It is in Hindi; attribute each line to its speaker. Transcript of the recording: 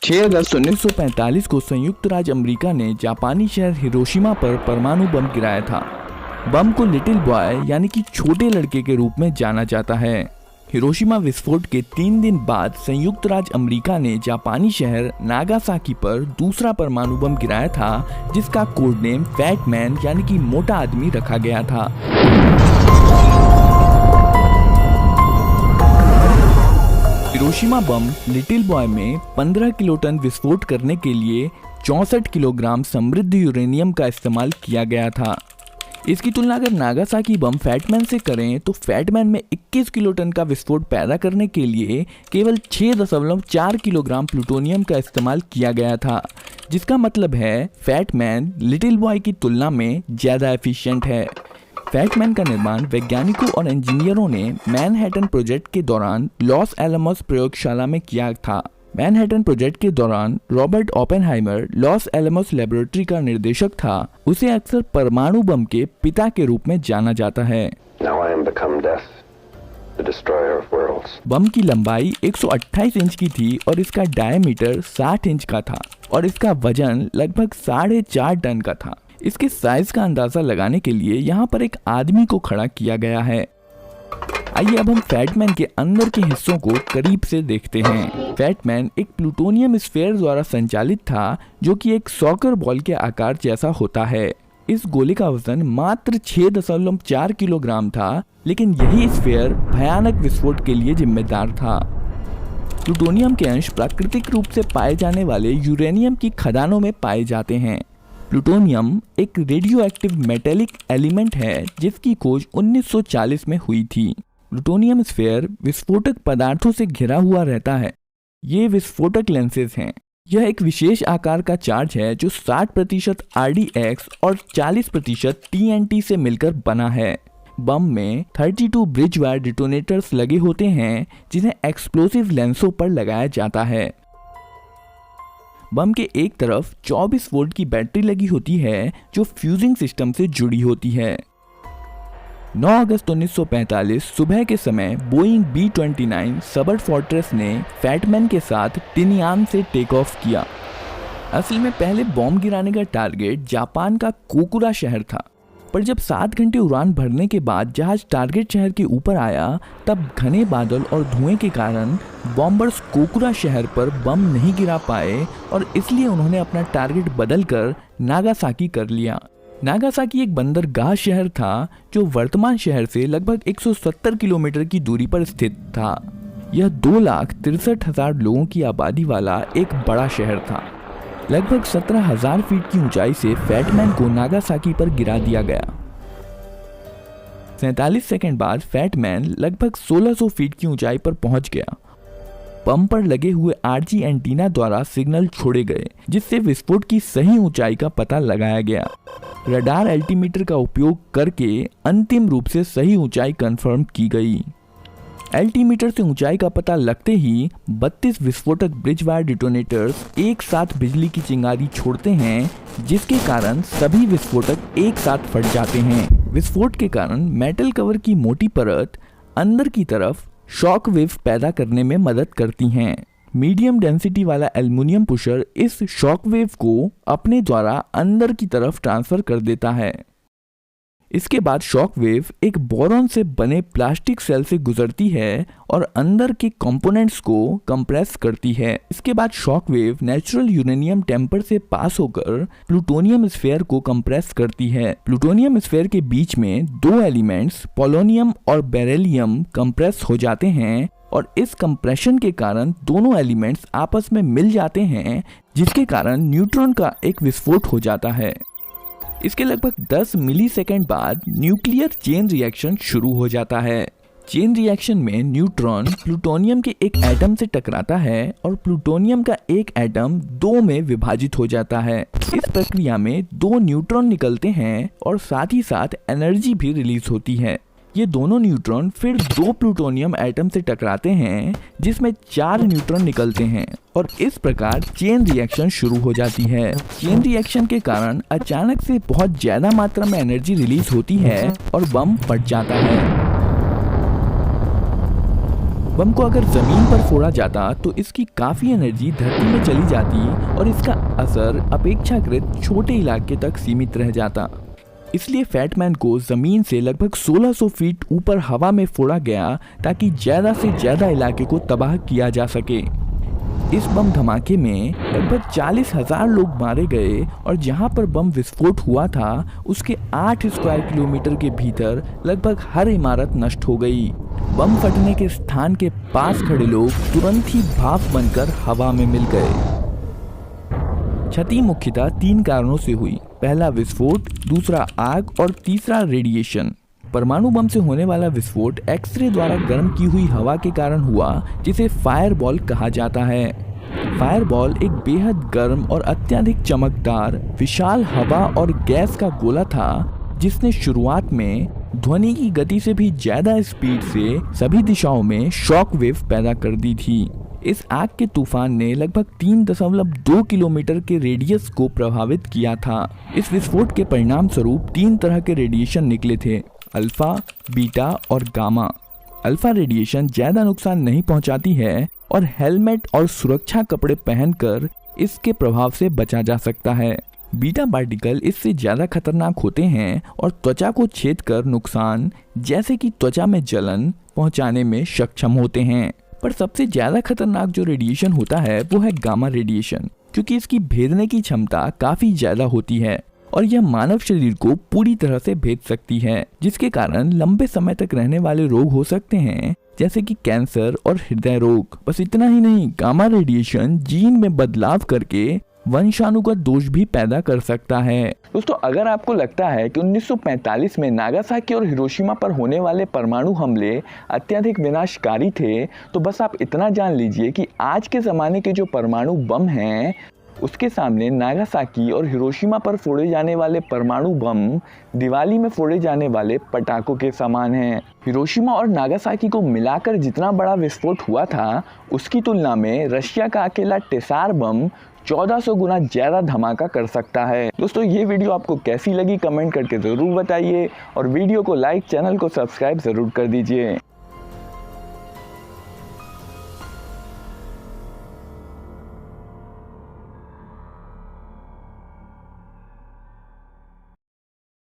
Speaker 1: 6 अगस्त 1945 को संयुक्त राज्य अमेरिका ने जापानी शहर हिरोशिमा पर परमाणु बम गिराया था। बम को लिटिल बॉय यानी कि छोटे लड़के के रूप में जाना जाता है। हिरोशिमा विस्फोट के 3 दिन बाद संयुक्त राज्य अमेरिका ने जापानी शहर नागासाकी पर दूसरा परमाणु बम गिराया था, जिसका कोड नेम फैट मैन यानी कि मोटा आदमी रखा गया था। हिरोशिमा बम लिटिल बॉय में 15 किलोटन विस्फोट करने के लिए 64 किलोग्राम समृद्ध यूरेनियम का इस्तेमाल किया गया था। इसकी तुलना अगर नागासाकी बम फैटमैन से करें तो फैटमैन में 21 किलोटन का विस्फोट पैदा करने के लिए केवल 6.4 किलोग्राम प्लूटोनियम का इस्तेमाल किया गया था, जिसका मतलब है फैटमैन लिटिल बॉय की तुलना में ज़्यादा एफिशिएंट है। फैटमैन का निर्माण वैज्ञानिकों और इंजीनियरों ने मैनहट्टन प्रोजेक्ट के दौरान लॉस एलमोस प्रयोगशाला में किया था। मैनहट्टन प्रोजेक्ट के दौरान Robert Oppenheimer loss Alamos laboratory का निर्देशक था। उसे अक्सर परमाणु बम के पिता के रूप में जाना जाता है। बम की लंबाई 128 इंच की थी और इसका डायमीटर 60 इंच का था और इसका वजन लगभग 4.5 टन का था। इसके साइज का अंदाजा लगाने के लिए यहाँ पर एक आदमी को खड़ा किया गया है। आइए अब हम फैटमैन के अंदर के हिस्सों को करीब से देखते हैं। फैटमैन एक प्लूटोनियम स्फीयर द्वारा संचालित था, जो कि एक सॉकर बॉल के आकार जैसा होता है। इस गोले का वजन मात्र 6.4 किलोग्राम था, लेकिन यही स्फीयर भयानक विस्फोट के लिए जिम्मेदार था। प्लूटोनियम के अंश प्राकृतिक रूप से पाए जाने वाले यूरेनियम की खदानों में पाए जाते हैं। प्लूटोनियम एक रेडियो एक्टिव मेटेलिक एलिमेंट है, जिसकी खोज 1940 में हुई थी। प्लूटोनियम स्फीयर विस्फोटक पदार्थों से घिरा हुआ रहता है। ये विस्फोटक लेंसेज हैं। यह एक विशेष आकार का चार्ज है जो 60% RDX और 40% TNT से मिलकर बना है। बम में 32 ब्रिज वायर डिटोनेटर्स लगे होते हैं, जिन्हें एक्सप्लोसिव लेंसों पर लगाया जाता है। बम के एक तरफ 24 वोल्ट की बैटरी लगी होती है, जो फ्यूजिंग सिस्टम से जुड़ी होती है। 9 अगस्त 1945 सुबह के समय बोइंग B-29 सबर्ट फोर्ट्रेस ने फैटमैन के साथ टिनयान से टेक ऑफ किया। असल में पहले बॉम्ब गिराने का टारगेट जापान का कोकुरा शहर था, पर जब 7 घंटे उड़ान भरने के बाद जहाज टारगेट शहर के ऊपर आया, तब घने बादल और धुएं के कारण बॉम्बर्स कोकुरा शहर पर बम नहीं गिरा पाए और इसलिए उन्होंने अपना टारगेट बदलकर नागासाकी कर लिया। नागासाकी एक बंदरगाह शहर था, जो वर्तमान शहर से लगभग 170 किलोमीटर की दूरी पर स्थित था। यह 2,63,000 लोगों की आबादी वाला एक बड़ा शहर था। लगभग 17,000 फीट की ऊंचाई से फैटमैन को नागासाकी पर गिरा दिया गया। 47 सेकंड बाद फैटमैन लगभग 1600 फीट की ऊंचाई पर पहुंच गया। बम पर लगे हुए RG एंटीना द्वारा सिग्नल छोड़े गए, जिससे विस्फोट की सही ऊंचाई का पता लगाया गया। रडार एल्टीमीटर का उपयोग करके अंतिम रूप से सही ऊंचाई कंफर्म की गई। एल्टीमीटर से ऊंचाई का पता लगते ही 32 विस्फोटक ब्रिज वायर डिटोनेटर्स एक साथ बिजली की चिंगारी छोड़ते हैं, जिसके कारण सभी विस्फोटक एक साथ फट जाते हैं। विस्फोट के कारण मेटल कवर की मोटी परत अंदर की तरफ शॉक वेव पैदा करने में मदद करती हैं। मीडियम डेंसिटी वाला एल्युमिनियम पुशर इस शॉक वेव को अपने द्वारा अंदर की तरफ ट्रांसफर कर देता है। इसके बाद शॉक वेव एक बोरॉन से बने प्लास्टिक सेल से गुजरती है और अंदर के कंपोनेंट्स को कंप्रेस करती है। इसके बाद shock wave natural uranium tamper से पास होकर प्लूटोनियम स्फीयर को कंप्रेस करती है। प्लूटोनियम स्फीयर के बीच में 2 एलिमेंट्स पोलोनियम और बेरिलियम कंप्रेस हो जाते हैं और इस कंप्रेशन के कारण दोनों एलिमेंट्स आपस में मिल जाते हैं, जिसके कारण न्यूट्रॉन का एक विस्फोट हो जाता है। इसके लगभग 10 मिलीसेकंड बाद न्यूक्लियर चेन रिएक्शन शुरू हो जाता है। चेन रिएक्शन में न्यूट्रॉन प्लूटोनियम के एक एटम से टकराता है और प्लूटोनियम का एक एटम 2 में विभाजित हो जाता है। इस प्रक्रिया में 2 न्यूट्रॉन निकलते हैं और साथ ही साथ एनर्जी भी रिलीज होती है। ये दोनों न्यूट्रॉन फिर 2 प्लूटोनियम एटम से टकराते हैं, जिसमें 4 न्यूट्रॉन निकलते हैं और इस प्रकार चेन रिएक्शन शुरू हो जाती है। चेन रिएक्शन के कारण अचानक से बहुत ज्यादा मात्रा में एनर्जी रिलीज होती है और बम फट जाता है। बम को अगर जमीन पर फोड़ा जाता तो इसकी काफी एनर्जी धरती में चली जाती और इसका असर अपेक्षाकृत छोटे इलाके तक सीमित रह जाता। इसलिए फैटमैन को जमीन से लगभग 1600 फीट ऊपर हवा में फोड़ा गया ताकि ज्यादा से ज्यादा इलाके को तबाह किया जा सके। इस बम धमाके में लगभग 40,000 लोग मारे गए और जहां पर बम विस्फोट हुआ था उसके 8 स्क्वायर किलोमीटर के भीतर लगभग हर इमारत नष्ट हो गई। बम फटने के स्थान के पास खड़े लोग तुरंत ही भाप बनकर हवा में मिल गए। क्षति मुख्यतः 3 कारणों से हुई। पहला विस्फोट, दूसरा आग और तीसरा रेडिएशन। परमाणु बम से होने वाला विस्फोट एक्सरे द्वारा गर्म की हुई हवा के कारण हुआ, जिसे फायरबॉल कहा जाता है। फायरबॉल एक बेहद गर्म और अत्यधिक चमकदार विशाल हवा और गैस का गोला था जिसने शुरुआत में ध्वनि की गति से भी ज्यादा स्पीड से सभी दिशाओं में शॉक वेव पैदा कर दी थी। इस आग के तूफान ने लगभग 3.2 किलोमीटर के रेडियस को प्रभावित किया था। इस विस्फोट के परिणाम स्वरूप 3 तरह के रेडिएशन निकले थे, अल्फा, बीटा और गामा। अल्फा रेडिएशन ज्यादा नुकसान नहीं पहुंचाती है और हेलमेट और सुरक्षा कपड़े पहनकर इसके प्रभाव से बचा जा सकता है। बीटा पार्टिकल इससे ज्यादा खतरनाक होते हैं और त्वचा को छेद कर नुकसान जैसे कि त्वचा में जलन पहुंचाने में सक्षम होते हैं। पर सबसे ज्यादा खतरनाक जो रेडिएशन होता है वो है गामा रेडिएशन, क्योंकि इसकी भेदने की क्षमता काफी ज्यादा होती है और यह मानव शरीर को पूरी तरह से भेद सकती है, जिसके कारण लंबे समय तक रहने वाले रोग हो सकते हैं जैसे कि कैंसर और हृदय रोग। बस इतना ही नहीं, गामा रेडिएशन जीन में बदलाव करके वंशानुगत दोष भी पैदा कर सकता है। दोस्तों, अगर आपको लगता है कि 1945 में नागासाकी और हिरोशिमा पर होने वाले परमाणु हमले अत्यधिक विनाशकारी थे, तो बस आप इतना जान लीजिए कि आज के ज़माने के जो परमाणु बम हैं उसके सामने नागासाकी और हिरोशिमा पर फोड़े जाने वाले परमाणु बम दिवाली में फोड़े जाने वाले पटाखों के समान हैं। हिरोशिमा और नागासाकी को मिलाकर जितना बड़ा विस्फोट हुआ था उसकी तुलना में रशिया का अकेला टेसार बम 1400 गुना ज्यादा धमाका कर सकता है। दोस्तों, ये वीडियो आपको कैसी लगी कमेंट करके जरूर बताइए और वीडियो को लाइक, चैनल को सब्सक्राइब जरूर कर दीजिए।